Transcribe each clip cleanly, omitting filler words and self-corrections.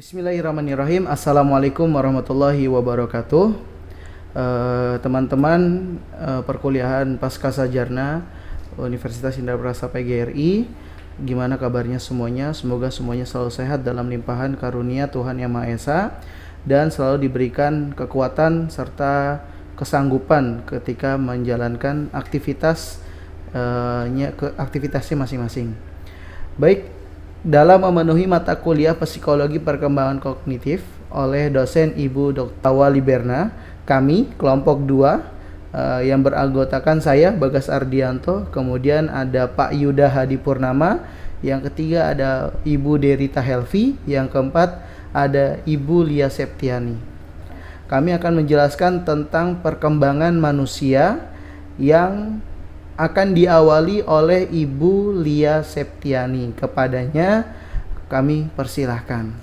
Bismillahirrahmanirrahim. Assalamualaikum warahmatullahi wabarakatuh. Teman-teman perkuliahan Pascasarjana Universitas Indraprasta PGRI, gimana kabarnya semuanya? Semoga semuanya selalu sehat dalam limpahan karunia Tuhan Yang Maha Esa dan selalu diberikan kekuatan serta kesanggupan ketika menjalankan aktivitasnya masing-masing. Baik, dalam memenuhi mata kuliah Psikologi Perkembangan Kognitif oleh dosen Ibu Dr. Hawa Liberna, kami kelompok 2 yang beranggotakan saya Bagas Ardianto, kemudian ada Pak Yuda Hadi Purnama, yang ketiga ada Ibu Derita Helvi, yang keempat ada Ibu Lia Septiani. Kami akan menjelaskan tentang perkembangan manusia yang akan diawali oleh Ibu Lia Septiani. Kepadanya kami persilahkan.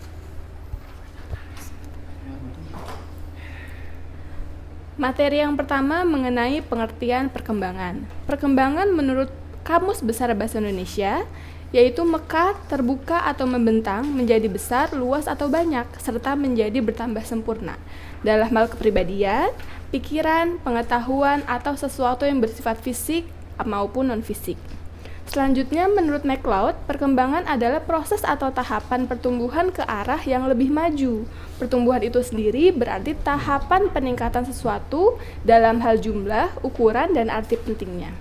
Materi yang pertama mengenai pengertian perkembangan. Perkembangan menurut Kamus Besar Bahasa Indonesia yaitu mekar, terbuka atau membentang, menjadi besar, luas atau banyak, serta menjadi bertambah sempurna dalam hal kepribadian, pikiran, pengetahuan, atau sesuatu yang bersifat fisik maupun non-fisik. Selanjutnya, menurut MacLeod, perkembangan adalah proses atau tahapan pertumbuhan ke arah yang lebih maju. Pertumbuhan itu sendiri berarti tahapan peningkatan sesuatu dalam hal jumlah, ukuran, dan arti pentingnya.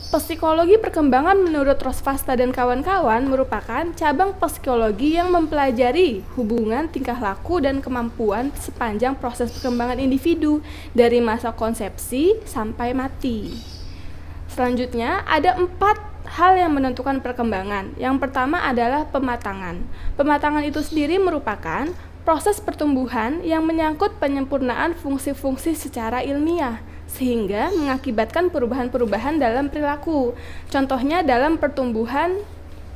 Psikologi perkembangan menurut Rosvasta dan kawan-kawan merupakan cabang psikologi yang mempelajari hubungan tingkah laku dan kemampuan sepanjang proses perkembangan individu dari masa konsepsi sampai mati. Selanjutnya, ada 4 hal yang menentukan perkembangan. Yang pertama adalah pematangan. Pematangan itu sendiri merupakan proses pertumbuhan yang menyangkut penyempurnaan fungsi-fungsi secara ilmiah, sehingga mengakibatkan perubahan-perubahan dalam perilaku. Contohnya dalam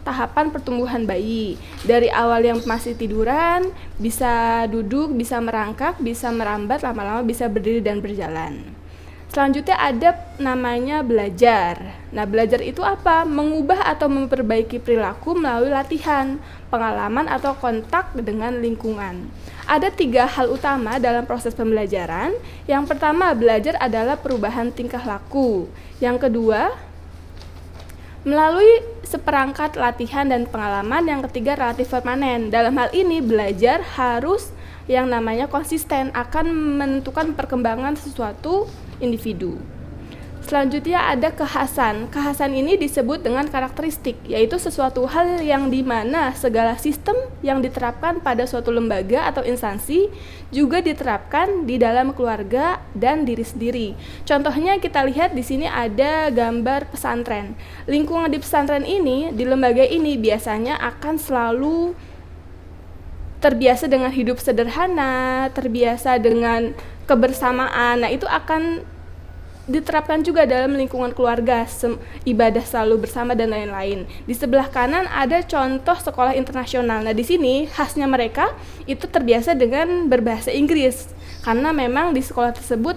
tahapan pertumbuhan bayi. Dari awal yang masih tiduran, bisa duduk, bisa merangkak, bisa merambat, lama-lama bisa berdiri dan berjalan. Selanjutnya ada namanya belajar. Nah, belajar itu apa? Mengubah atau memperbaiki perilaku melalui latihan, pengalaman atau kontak dengan lingkungan. Ada 3 hal utama dalam proses pembelajaran. Yang pertama, belajar adalah perubahan tingkah laku. Yang kedua, melalui seperangkat latihan dan pengalaman. Yang ketiga, relatif permanen. Dalam hal ini, belajar harus yang namanya konsisten akan menentukan perkembangan sesuatu individu. Selanjutnya ada kekhasan. Kekhasan ini disebut dengan karakteristik, yaitu sesuatu hal yang dimana segala sistem yang diterapkan pada suatu lembaga atau instansi juga diterapkan di dalam keluarga dan diri sendiri. Contohnya kita lihat di sini ada gambar pesantren. Lingkungan di pesantren ini, di lembaga ini biasanya akan selalu terbiasa dengan hidup sederhana, terbiasa dengan kebersamaan. Nah, itu akan diterapkan juga dalam lingkungan keluarga, ibadah selalu bersama dan lain-lain. Di sebelah kanan ada contoh sekolah internasional. Nah, di sini khasnya mereka itu terbiasa dengan berbahasa Inggris, karena memang di sekolah tersebut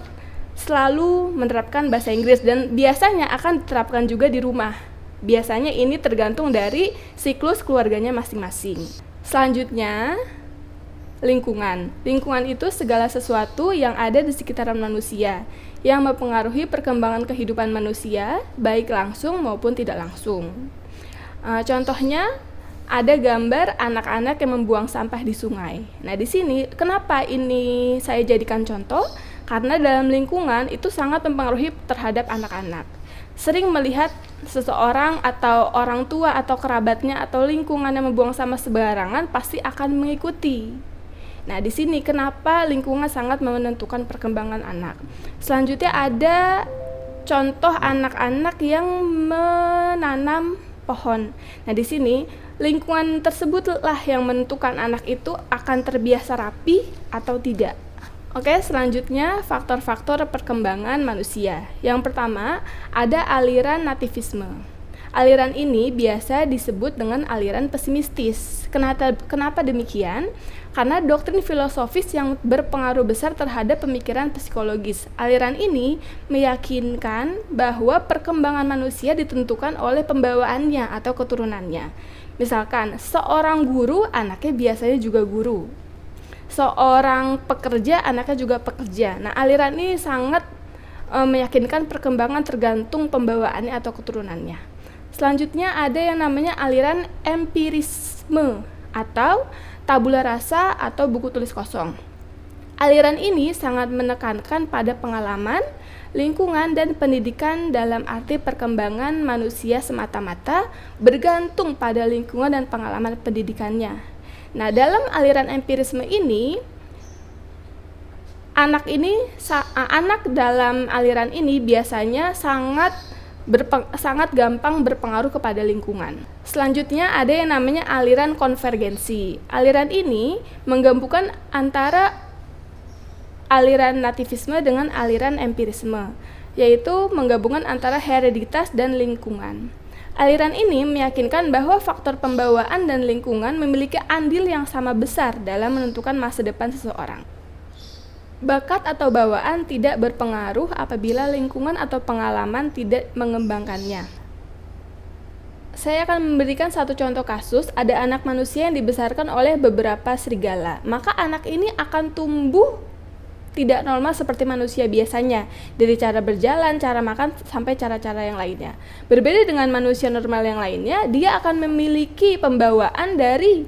selalu menerapkan bahasa Inggris dan biasanya akan diterapkan juga di rumah. Biasanya ini tergantung dari siklus keluarganya masing-masing. Selanjutnya, lingkungan. Lingkungan itu segala sesuatu yang ada di sekitaran manusia, yang mempengaruhi perkembangan kehidupan manusia, baik langsung maupun tidak langsung. Contohnya, ada gambar anak-anak yang membuang sampah di sungai. Nah, di sini kenapa ini saya jadikan contoh? Karena dalam lingkungan itu sangat mempengaruhi terhadap anak-anak. Sering melihat seseorang atau orang tua atau kerabatnya atau lingkungan yang membuang sampah sembarangan pasti akan mengikuti. Nah, di sini kenapa lingkungan sangat menentukan perkembangan anak. Selanjutnya ada contoh anak-anak yang menanam pohon. Nah, di sini lingkungan tersebutlah yang menentukan anak itu akan terbiasa rapi atau tidak. Oke, selanjutnya faktor-faktor perkembangan manusia. Yang pertama, ada aliran nativisme. Aliran ini biasa disebut dengan aliran pesimistis. Kenapa demikian? Karena doktrin filosofis yang berpengaruh besar terhadap pemikiran psikologis. Aliran ini meyakinkan bahwa perkembangan manusia ditentukan oleh pembawaannya atau keturunannya. Misalkan, seorang guru, anaknya biasanya juga guru. Seorang pekerja, anaknya juga pekerja. Nah, aliran ini sangat meyakinkan perkembangan tergantung pembawaannya atau keturunannya. Selanjutnya ada yang namanya aliran empirisme atau tabula rasa atau buku tulis kosong. Aliran ini sangat menekankan pada pengalaman, lingkungan, dan pendidikan dalam arti perkembangan manusia semata-mata bergantung pada lingkungan dan pengalaman pendidikannya. Nah, dalam aliran empirisme ini, anak dalam aliran ini biasanya sangat gampang berpengaruh kepada lingkungan. Selanjutnya ada yang namanya aliran konvergensi. Aliran ini menggabungkan antara aliran nativisme dengan aliran empirisme, yaitu menggabungkan antara hereditas dan lingkungan. Aliran ini meyakinkan bahwa faktor pembawaan dan lingkungan memiliki andil yang sama besar dalam menentukan masa depan seseorang. Bakat atau bawaan tidak berpengaruh apabila lingkungan atau pengalaman tidak mengembangkannya. Saya akan memberikan satu contoh kasus, ada anak manusia yang dibesarkan oleh beberapa serigala. Maka anak ini akan tumbuh tidak normal seperti manusia biasanya, dari cara berjalan, cara makan, sampai cara-cara yang lainnya. Berbeda dengan manusia normal yang lainnya, dia akan memiliki pembawaan dari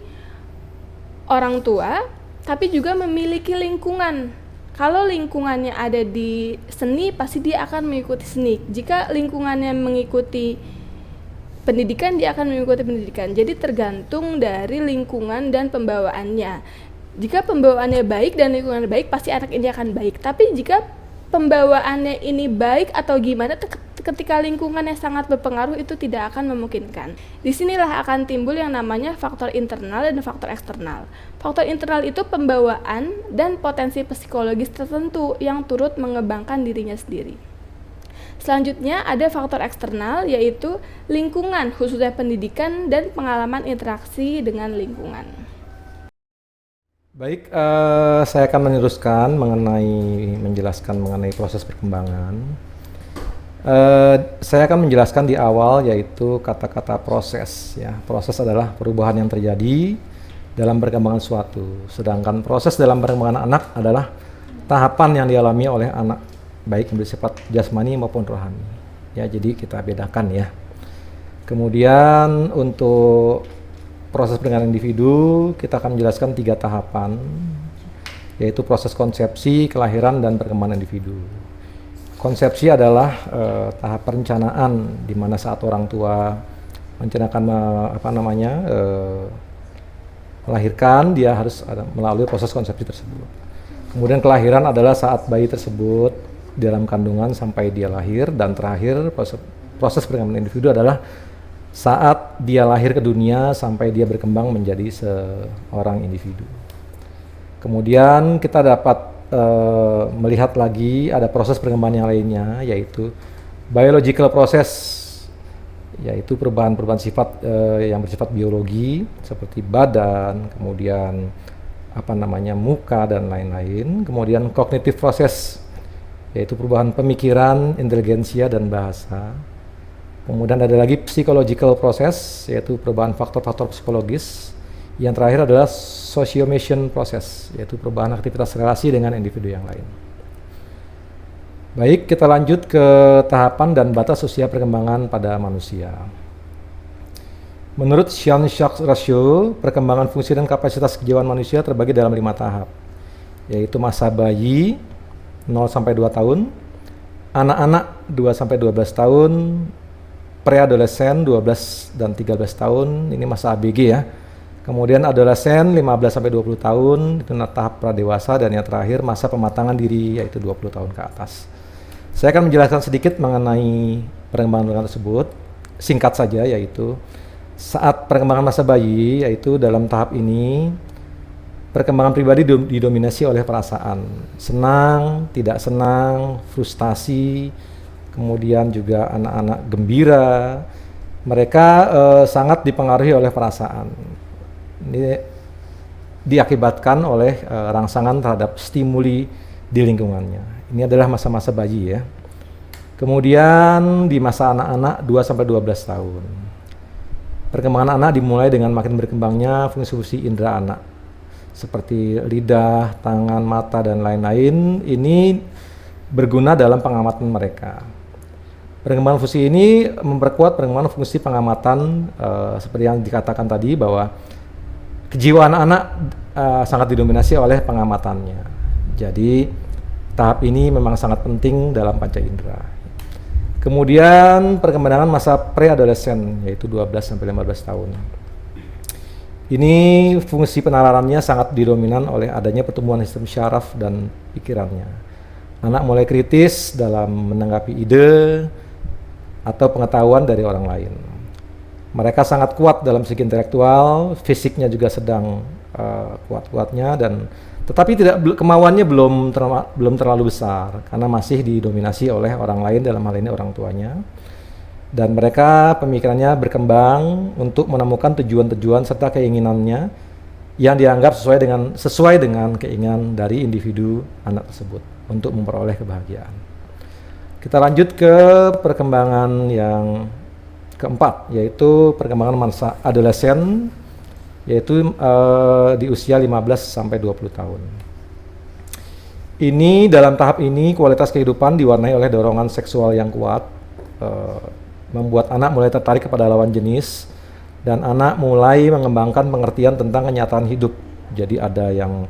orang tua, tapi juga memiliki lingkungan. Kalau lingkungannya ada di seni, pasti dia akan mengikuti seni. Jika lingkungannya mengikuti pendidikan, dia akan mengikuti pendidikan. Jadi tergantung dari lingkungan dan pembawaannya. Jika pembawaannya baik dan lingkungannya baik, pasti anak ini akan baik. Tapi jika pembawaannya ini baik atau gimana, ketika lingkungannya sangat berpengaruh, itu tidak akan memungkinkan. Disinilah akan timbul yang namanya faktor internal dan faktor eksternal. Faktor internal itu pembawaan dan potensi psikologis tertentu yang turut mengembangkan dirinya sendiri. Selanjutnya ada faktor eksternal, yaitu lingkungan, khususnya pendidikan dan pengalaman interaksi dengan lingkungan. Baik, saya akan meneruskan menjelaskan mengenai proses perkembangan. Saya akan menjelaskan di awal, yaitu kata-kata proses. Ya, proses adalah perubahan yang terjadi dalam perkembangan suatu. Sedangkan proses dalam perkembangan anak adalah tahapan yang dialami oleh anak, baik yang bersifat jasmani maupun rohani. Ya, jadi kita bedakan ya. Kemudian untuk proses perkembangan individu, kita akan menjelaskan 3 tahapan, yaitu proses konsepsi, kelahiran, dan perkembangan individu. Konsepsi adalah tahap perencanaan, di mana saat orang tua merencanakan melahirkan, dia harus melalui proses konsepsi tersebut. Kemudian kelahiran adalah saat bayi tersebut di dalam kandungan sampai dia lahir, dan terakhir proses perkembangan individu adalah saat dia lahir ke dunia sampai dia berkembang menjadi seorang individu. Kemudian kita dapat melihat lagi ada proses perkembangan yang lainnya, yaitu biological process, yaitu perubahan-perubahan sifat yang bersifat biologi seperti badan, kemudian muka dan lain-lain. Kemudian cognitive process, yaitu perubahan pemikiran, inteligensia, dan bahasa. Kemudian ada lagi psychological process, yaitu perubahan faktor-faktor psikologis. Yang terakhir adalah sociomotion process, yaitu perubahan aktivitas relasi dengan individu yang lain. Baik, kita lanjut ke tahapan dan batas usia perkembangan pada manusia. Menurut Jean-Jacques Rousseau, perkembangan fungsi dan kapasitas kejiwaan manusia terbagi dalam 5 tahap, yaitu masa bayi 0-2 tahun, anak-anak 2-12 tahun, preadolesen 12 dan 13 tahun, ini masa ABG ya. Kemudian adolesen 15-20 tahun, itu tahap pradewasa, dan yang terakhir masa pematangan diri, yaitu 20 tahun ke atas. Saya akan menjelaskan sedikit mengenai perkembangan tersebut, singkat saja, yaitu saat perkembangan masa bayi, yaitu dalam tahap ini perkembangan pribadi didominasi oleh perasaan senang, tidak senang, frustasi, kemudian juga anak-anak gembira, Mereka sangat dipengaruhi oleh perasaan. Ini diakibatkan oleh rangsangan terhadap stimuli di lingkungannya. Ini adalah masa-masa bayi ya. Kemudian di masa anak-anak 2-12 tahun. Perkembangan anak dimulai dengan makin berkembangnya fungsi-fungsi indera anak seperti lidah, tangan, mata, dan lain-lain. Ini berguna dalam pengamatan mereka. Perkembangan fungsi ini memperkuat perkembangan fungsi pengamatan seperti yang dikatakan tadi bahwa kejiwaan anak sangat didominasi oleh pengamatannya. Jadi tahap ini memang sangat penting dalam panca indera. Kemudian perkembangan masa preadolesen yaitu 12-15 tahun. Ini fungsi penalarannya sangat didominan oleh adanya pertumbuhan sistem syaraf dan pikirannya. Anak mulai kritis dalam menanggapi ide atau pengetahuan dari orang lain. Mereka sangat kuat dalam segi intelektual, fisiknya juga sedang kuat-kuatnya, dan tetapi kemauannya belum terlalu besar karena masih didominasi oleh orang lain, dalam hal ini orang tuanya. Dan mereka pemikirannya berkembang untuk menemukan tujuan-tujuan serta keinginannya yang dianggap sesuai dengan keinginan dari individu anak tersebut untuk memperoleh kebahagiaan. Kita lanjut ke perkembangan yang keempat, yaitu perkembangan masa adolesen, yaitu di usia 15-20 tahun. Ini dalam tahap ini kualitas kehidupan diwarnai oleh dorongan seksual yang kuat, membuat anak mulai tertarik kepada lawan jenis, dan anak mulai mengembangkan pengertian tentang kenyataan hidup. Jadi ada yang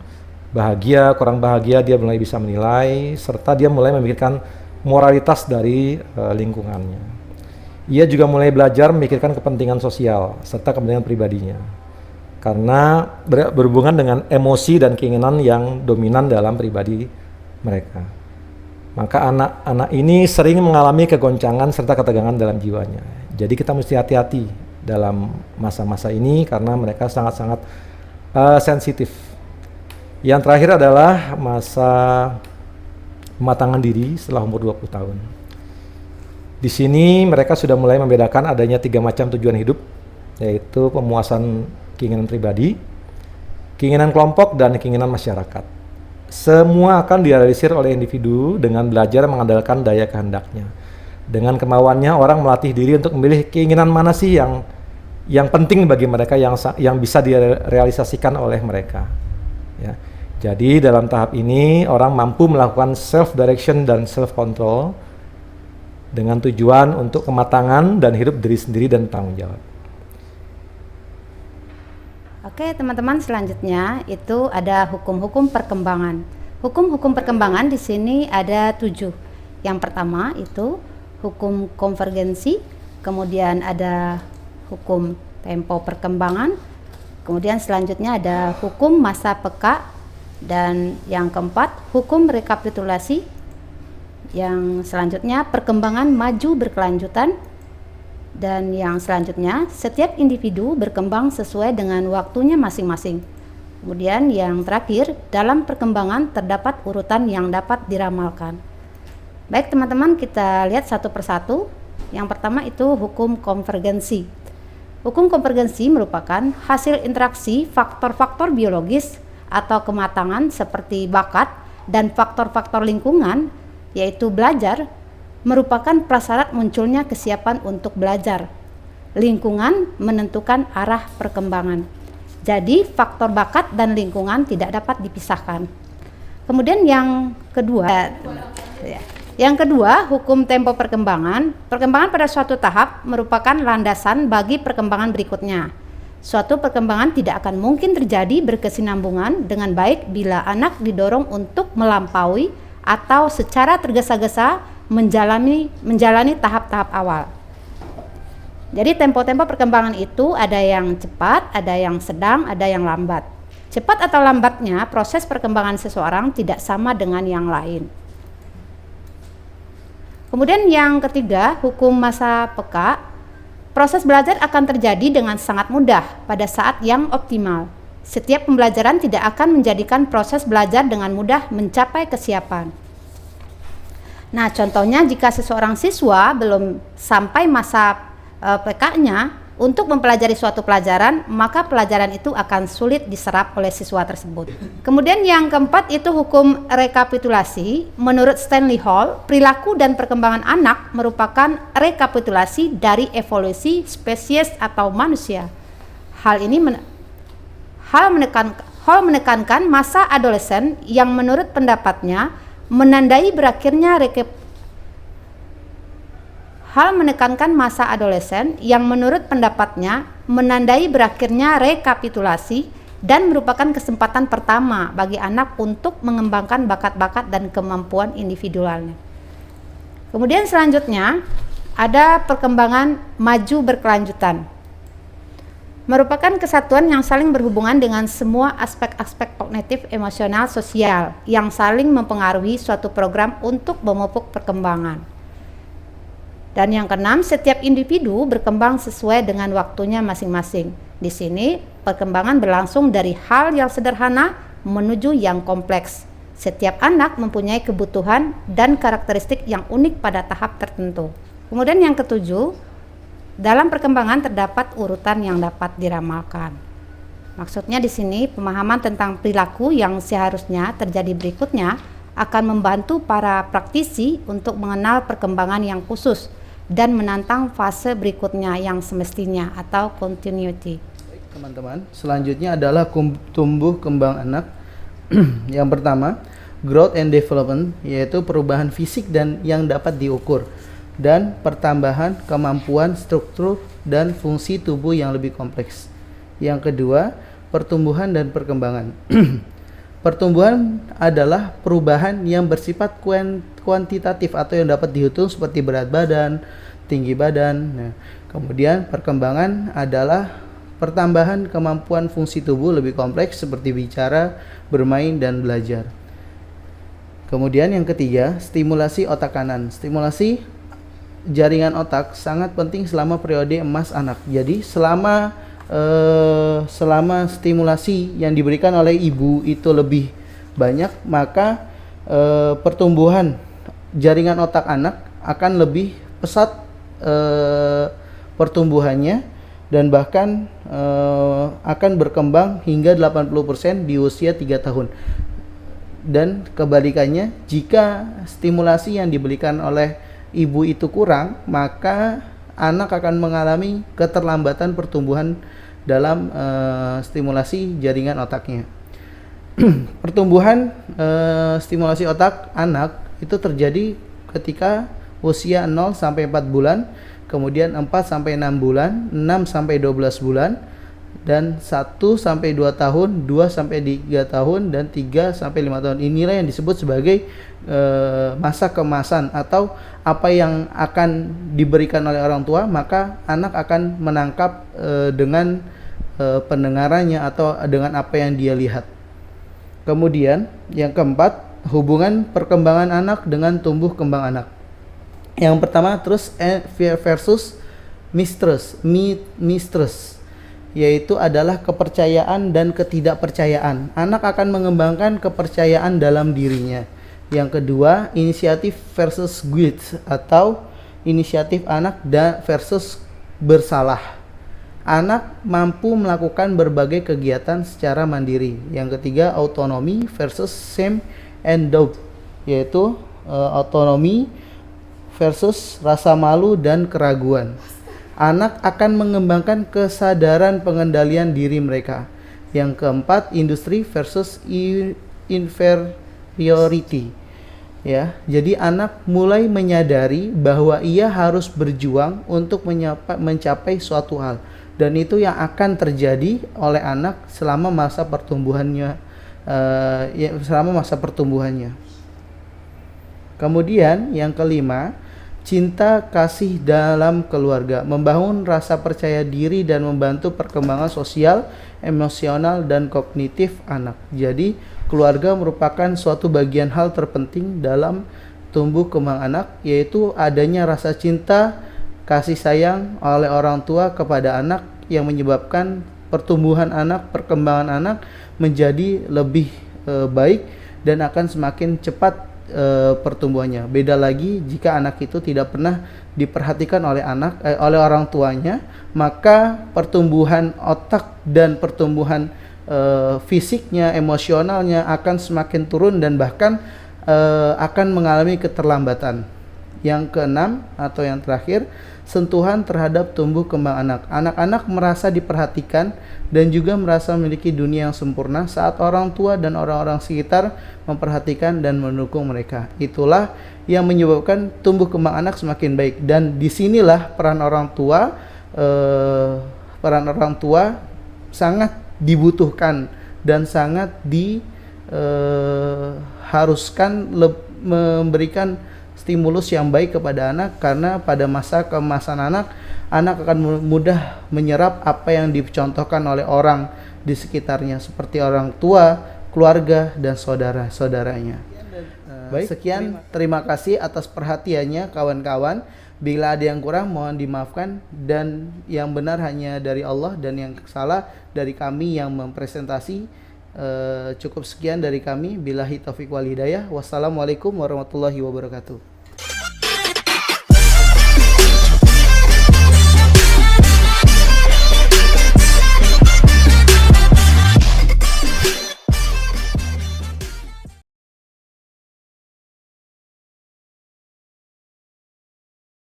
bahagia, kurang bahagia, dia mulai bisa menilai, serta dia mulai memikirkan moralitas dari lingkungannya. Ia juga mulai belajar memikirkan kepentingan sosial serta kepentingan pribadinya, karena berhubungan dengan emosi dan keinginan yang dominan dalam pribadi mereka. Maka anak-anak ini sering mengalami kegoncangan serta ketegangan dalam jiwanya. Jadi kita mesti hati-hati dalam masa-masa ini karena mereka sangat-sangat sensitif. Yang terakhir adalah masa pematangan diri setelah umur 20 tahun. Di sini mereka sudah mulai membedakan adanya 3 macam tujuan hidup, yaitu pemuasan keinginan pribadi, keinginan kelompok, dan keinginan masyarakat. Semua akan direalisir oleh individu dengan belajar mengandalkan daya kehendaknya. Dengan kemauannya, orang melatih diri untuk memilih keinginan mana sih yang penting bagi mereka, yang bisa direalisasikan oleh mereka. Ya. Jadi dalam tahap ini orang mampu melakukan self-direction dan self-control dengan tujuan untuk kematangan dan hidup diri sendiri dan tanggung jawab. Oke teman-teman, selanjutnya itu ada hukum-hukum perkembangan. Hukum-hukum perkembangan di sini ada 7. Yang pertama itu hukum konvergensi, kemudian ada hukum tempo perkembangan, kemudian selanjutnya ada hukum masa peka, dan yang keempat hukum rekapitulasi. Yang selanjutnya perkembangan maju berkelanjutan, dan yang selanjutnya setiap individu berkembang sesuai dengan waktunya masing-masing. Kemudian yang terakhir, dalam perkembangan terdapat urutan yang dapat diramalkan. Baik teman-teman, kita lihat satu persatu. Yang pertama itu hukum konvergensi. Hukum konvergensi merupakan hasil interaksi faktor-faktor biologis atau kematangan seperti bakat dan faktor-faktor lingkungan, yaitu belajar, merupakan prasyarat munculnya kesiapan untuk belajar. Lingkungan menentukan arah perkembangan. Jadi faktor bakat dan lingkungan tidak dapat dipisahkan. Kemudian yang kedua, hukum tempo perkembangan. Perkembangan pada suatu tahap merupakan landasan bagi perkembangan berikutnya. Suatu perkembangan tidak akan mungkin terjadi berkesinambungan dengan baik bila anak didorong untuk melampaui atau secara tergesa-gesa menjalani tahap-tahap awal. Jadi tempo-tempo perkembangan itu ada yang cepat, ada yang sedang, ada yang lambat. Cepat atau lambatnya proses perkembangan seseorang tidak sama dengan yang lain. Kemudian yang ketiga, hukum masa peka. Proses belajar akan terjadi dengan sangat mudah pada saat yang optimal. Setiap pembelajaran tidak akan menjadikan proses belajar dengan mudah mencapai kesiapan. Nah, contohnya jika seseorang siswa belum sampai masa PK-nya untuk mempelajari suatu pelajaran, maka pelajaran itu akan sulit diserap oleh siswa tersebut. Kemudian yang keempat itu hukum rekapitulasi. Menurut Stanley Hall, perilaku dan perkembangan anak merupakan rekapitulasi dari evolusi spesies atau manusia. Hal menekankan masa adolesen yang menurut pendapatnya menandai berakhirnya rekapitulasi dan merupakan kesempatan pertama bagi anak untuk mengembangkan bakat-bakat dan kemampuan individualnya. Kemudian selanjutnya ada perkembangan maju berkelanjutan. Merupakan kesatuan yang saling berhubungan dengan semua aspek-aspek kognitif, emosional, sosial yang saling mempengaruhi suatu program untuk memupuk perkembangan. Dan yang keenam, setiap individu berkembang sesuai dengan waktunya masing-masing. Di sini, perkembangan berlangsung dari hal yang sederhana menuju yang kompleks. Setiap anak mempunyai kebutuhan dan karakteristik yang unik pada tahap tertentu. Kemudian yang ketujuh, dalam perkembangan terdapat urutan yang dapat diramalkan. Maksudnya di sini, pemahaman tentang perilaku yang seharusnya terjadi berikutnya akan membantu para praktisi untuk mengenal perkembangan yang khusus dan menantang fase berikutnya yang semestinya atau continuity. Baik, teman-teman, selanjutnya adalah tumbuh kembang anak. Yang pertama, growth and development, yaitu perubahan fisik dan yang dapat diukur, dan pertambahan kemampuan struktur dan fungsi tubuh yang lebih kompleks. Yang kedua, pertumbuhan dan perkembangan. Pertumbuhan adalah perubahan yang bersifat kuantitatif atau yang dapat dihitung seperti berat badan, tinggi badan. Nah, kemudian perkembangan adalah pertambahan kemampuan fungsi tubuh lebih kompleks seperti bicara, bermain, dan belajar. Kemudian yang ketiga, stimulasi otak kanan. Stimulasi jaringan otak sangat penting selama periode emas anak. Jadi selama stimulasi yang diberikan oleh ibu itu lebih banyak, maka pertumbuhan jaringan otak anak akan lebih pesat pertumbuhannya, dan bahkan akan berkembang hingga 80% di usia 3 tahun. Dan kebalikannya, jika stimulasi yang diberikan oleh ibu itu kurang, maka anak akan mengalami keterlambatan pertumbuhan dalam stimulasi jaringan otaknya. Pertumbuhan stimulasi otak anak itu terjadi ketika usia 0 sampai 4 bulan, kemudian 4 sampai 6 bulan, 6 sampai 12 bulan, dan 1 sampai 2 tahun, 2 sampai 3 tahun, dan 3 sampai 5 tahun. Inilah yang disebut sebagai masa keemasan, atau apa yang akan diberikan oleh orang tua, maka anak akan menangkap dengan pendengarannya atau dengan apa yang dia lihat. Kemudian yang keempat, hubungan perkembangan anak dengan tumbuh kembang anak. Yang pertama, trust versus mistrust, yaitu adalah kepercayaan dan ketidakpercayaan. Anak akan mengembangkan kepercayaan dalam dirinya. Yang kedua, inisiatif versus guilt, atau inisiatif anak versus bersalah. Anak mampu melakukan berbagai kegiatan secara mandiri. Yang ketiga, autonomy versus shame and doubt, yaitu autonomi versus rasa malu dan keraguan. Anak akan mengembangkan kesadaran pengendalian diri mereka. Yang keempat, industri versus inferiority. Ya, jadi anak mulai menyadari bahwa ia harus berjuang untuk mencapai suatu hal, dan itu yang akan terjadi oleh anak selama masa pertumbuhannya. Kemudian yang kelima, cinta kasih dalam keluarga, membangun rasa percaya diri dan membantu perkembangan sosial, emosional, dan kognitif anak. Jadi keluarga merupakan suatu bagian hal terpenting dalam tumbuh kembang anak, yaitu adanya rasa cinta, kasih sayang oleh orang tua kepada anak yang menyebabkan pertumbuhan anak, perkembangan anak menjadi lebih baik dan akan semakin cepat pertumbuhannya. Beda lagi jika anak itu tidak pernah diperhatikan oleh oleh orang tuanya, maka pertumbuhan otak dan pertumbuhan fisiknya, emosionalnya akan semakin turun dan bahkan akan mengalami keterlambatan. Yang keenam atau yang terakhir, sentuhan terhadap tumbuh kembang anak. Anak-anak merasa diperhatikan dan juga merasa memiliki dunia yang sempurna saat orang tua dan orang-orang sekitar memperhatikan dan mendukung mereka. Itulah yang menyebabkan tumbuh kembang anak semakin baik, dan disinilah peran orang tua sangat dibutuhkan dan sangat diharuskan memberikan stimulus yang baik kepada anak, karena pada masa keemasan anak akan mudah menyerap apa yang dicontohkan oleh orang di sekitarnya seperti orang tua, keluarga, dan saudara-saudaranya. Baik, sekian, terima kasih atas perhatiannya kawan-kawan. Bila ada yang kurang mohon dimaafkan, dan yang benar hanya dari Allah dan yang salah dari kami yang mempresentasi. Cukup sekian dari kami. Billahi taufiq wal hidayah. Wassalamualaikum warahmatullahi wabarakatuh.